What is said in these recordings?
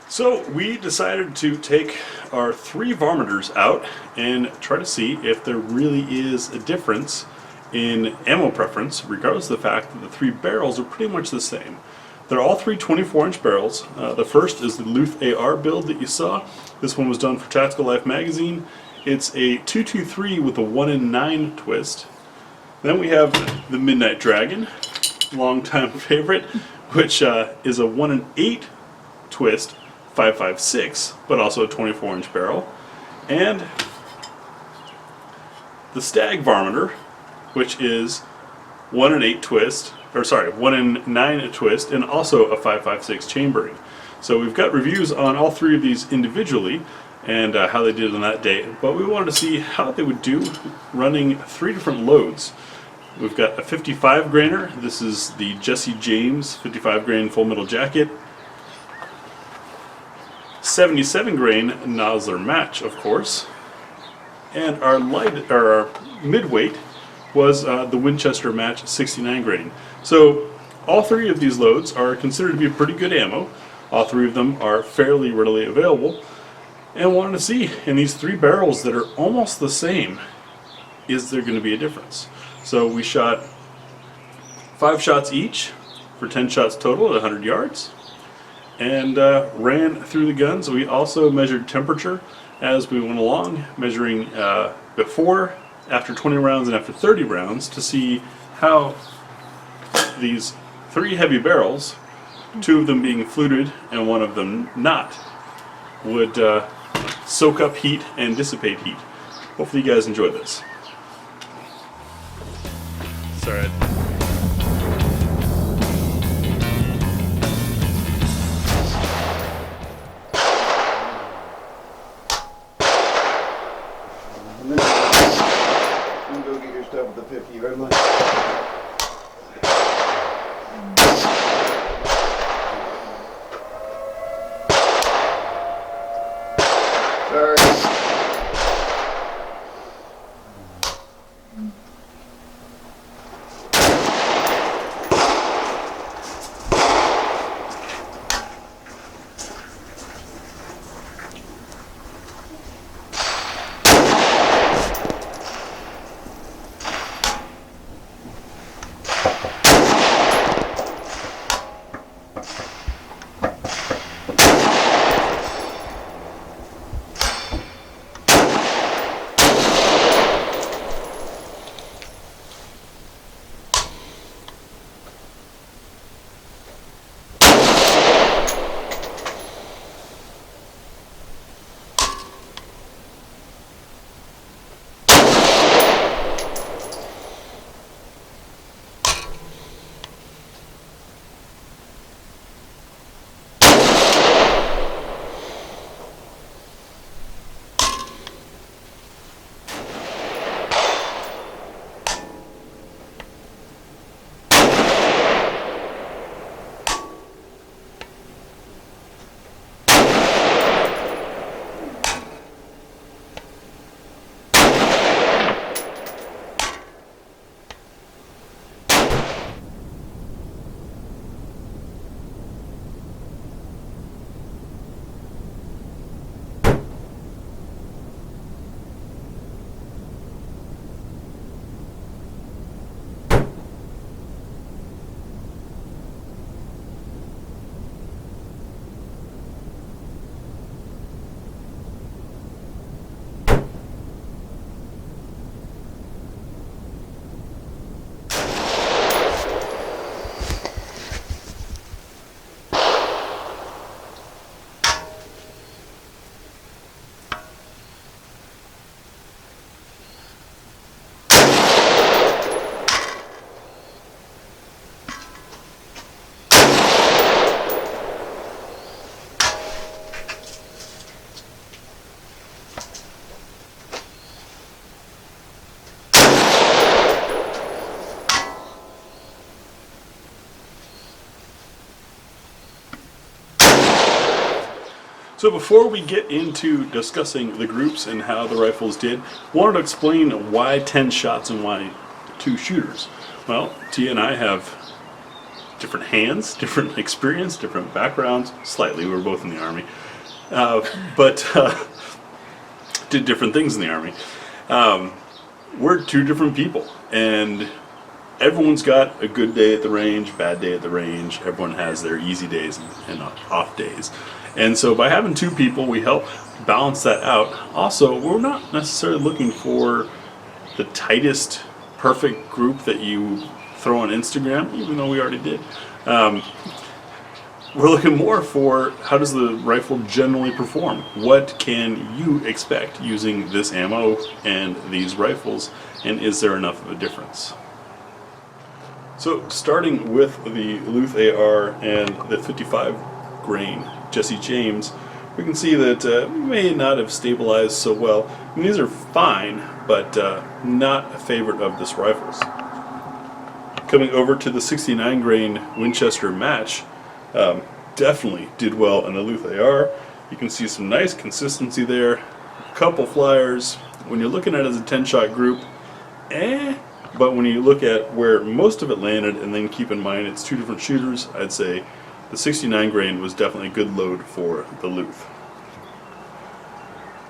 So we decided to take our 3 varminters out and try to see if there really is a difference in ammo preference, regardless of the fact that the 3 barrels are pretty much the same. They're all 3 24-inch barrels. The first is the Luth-AR build that you saw. This one was done for Tactical Life magazine. It's a 223 with a 1 in 9 twist. Then we have the Midnight Dragon, longtime favorite, which is a 1 in 8 twist, 5.56, but also a 24-inch barrel. And the Stag Varmenter, which is 1 in 8 twist, or sorry, 1 in 9 twist, and also a 5.56 chambering. So we've got reviews on all 3 of these individually and how they did on that day, but we wanted to see how they would do running 3 different loads. We've got a 55 grainer. This is the Jesse James 55 grain full metal jacket. 77 grain Nosler match, of course. And our midweight was the Winchester match 69 grain. So all 3 of these loads are considered to be pretty good ammo. All 3 of them are fairly readily available. And wanted to see in these 3 barrels that are almost the same, is there going to be a difference? So we shot 5 shots each for 10 shots total at 100 yards. And ran through the guns. We also measured temperature as we went along, measuring before, after 20 rounds, and after 30 rounds to see how these 3 heavy barrels, 2 of them being fluted and 1 of them not, would soak up heat and dissipate heat. Hopefully you guys enjoy this. Sorry. Go get your stuff with the 50-yard line. Sorry. So before we get into discussing the groups and how the rifles did, I wanted to explain why 10 shots and why 2 shooters. Well, Tia and I have different hands, different experience, different backgrounds. Slightly, we were both in the Army, but did different things in the Army. We're two different people, and everyone's got a good day at the range, bad day at the range. Everyone has their easy days and off days. And so by having two people, we help balance that out. Also, we're not necessarily looking for the tightest, perfect group that you throw on Instagram, even though we already did. We're looking more for how does the rifle generally perform? What can you expect using this ammo and these rifles, and is there enough of a difference? So starting with the Luth-AR and the 55 grain Jesse James, we can see that may not have stabilized so well. I mean, these are fine, but not a favorite of this rifle's. Coming over to the 69 grain Winchester match, definitely did well in the Luth-AR. You can see some nice consistency there, a couple flyers. When you're looking at it as a 10-shot group, but when you look at where most of it landed, and then keep in mind it's two different shooters, I'd say the 69 grain was definitely a good load for the Luth.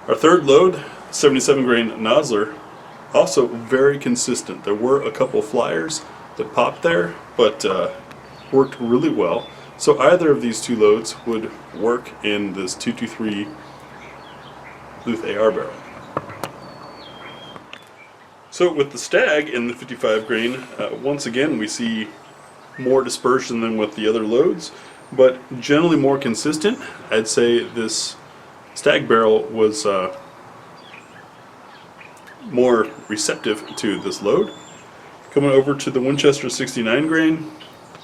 Our third load, 77 grain Nosler, also very consistent. There were a couple flyers that popped there, but worked really well. So either of these two loads would work in this 223 Luth-AR barrel. So with the Stag in the 55 grain, once again we see more dispersion than with the other loads, but generally more consistent. I'd say this Stag barrel was more receptive to this load. Coming over to the Winchester 69 grain,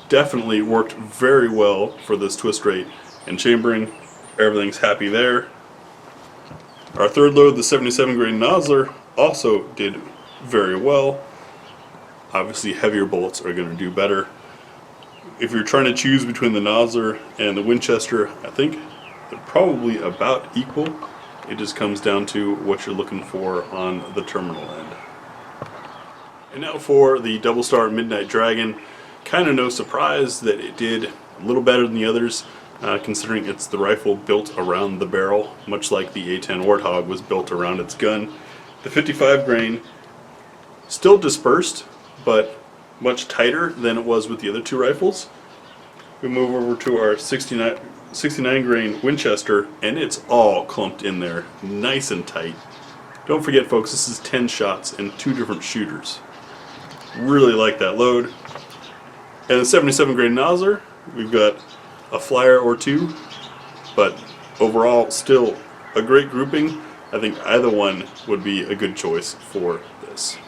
definitely worked very well for this twist rate and chambering. Everything's happy there. Our third load, the 77 grain Nosler, also did very well. Obviously heavier bullets are going to do better. If you're trying to choose between the Nosler and the Winchester, I think they're probably about equal. It just comes down to what you're looking for on the terminal end. And now for the Doublestar Midnight Dragon. Kind of no surprise that it did a little better than the others, considering it's the rifle built around the barrel, much like the A10 Warthog was built around its gun. The 55 grain still dispersed, but much tighter than it was with the other two rifles. We move over to our 69 grain Winchester, and it's all clumped in there, nice and tight. Don't forget, folks, this is 10 shots and two different shooters. Really like that load. And the 77 grain Nosler, we've got a flyer or two, but overall still a great grouping. I think either one would be a good choice for this.